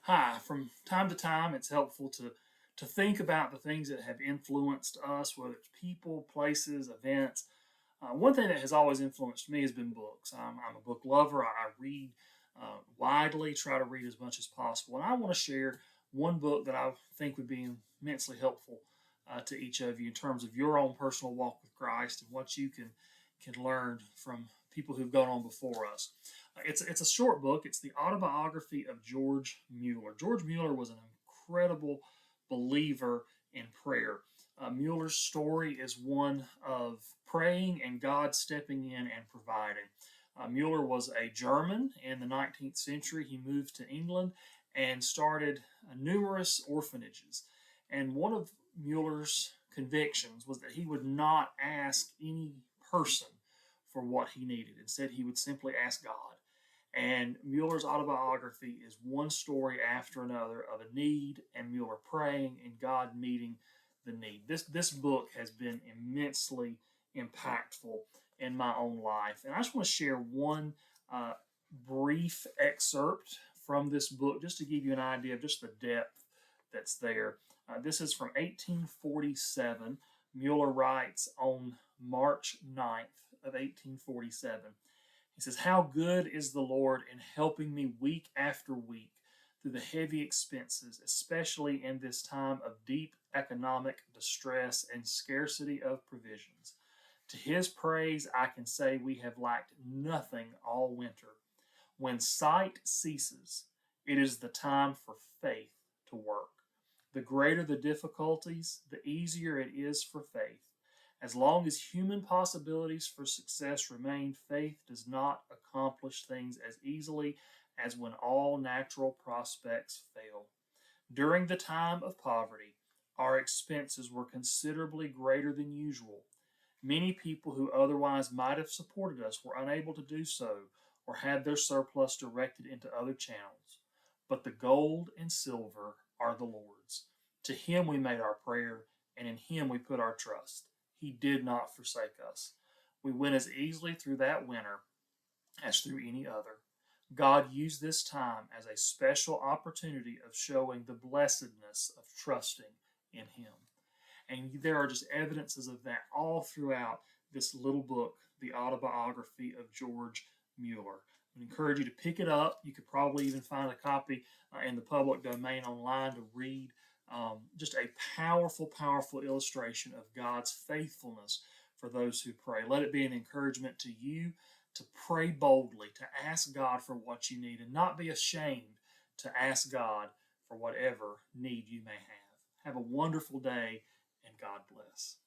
Hi, from time to time, it's helpful to think about the things that have influenced us, whether it's people, places, events. One thing that has always influenced me has been books. I'm a book lover. I read widely, try to read as much as possible. And I want to share one book that I think would be immensely helpful to each of you in terms of your own personal walk with Christ and what you can learn from people who've gone on before us. It's a short book. It's the Autobiography of George Mueller. George Mueller was an incredible believer in prayer. Mueller's story is one of praying and God stepping in and providing. Mueller was a German in the 19th century. He moved to England and started numerous orphanages. And one of Mueller's convictions was that he would not ask any person for what he needed. Instead, he would simply ask God. And Mueller's autobiography is one story after another of a need and Mueller praying and God meeting the need. This book has been immensely impactful in my own life. And I just want to share one brief excerpt from this book just to give you an idea of just the depth that's there. This is from 1847. Mueller writes on March 9th of 1847. He says, "How good is the Lord in helping me week after week through the heavy expenses, especially in this time of deep economic distress and scarcity of provisions. To his praise I can say we have lacked nothing all winter. When sight ceases, it is the time for faith to work. The greater the difficulties, the easier it is for faith. As long as human possibilities for success remain, faith does not accomplish things as easily as when all natural prospects fail. During the time of poverty, our expenses were considerably greater than usual. Many people who otherwise might have supported us were unable to do so or had their surplus directed into other channels. But the gold and silver are the Lord's. To him we made our prayer, and in him we put our trust. He did not forsake us. We went as easily through that winter as through any other. God used this time as a special opportunity of showing the blessedness of trusting in him." And there are just evidences of that all throughout this little book, The Autobiography of George Mueller. I would encourage you to pick it up. You could probably even find a copy in the public domain online to read. Just a powerful, powerful illustration of God's faithfulness for those who pray. Let it be an encouragement to you to pray boldly, to ask God for what you need, and not be ashamed to ask God for whatever need you may have. Have a wonderful day, and God bless.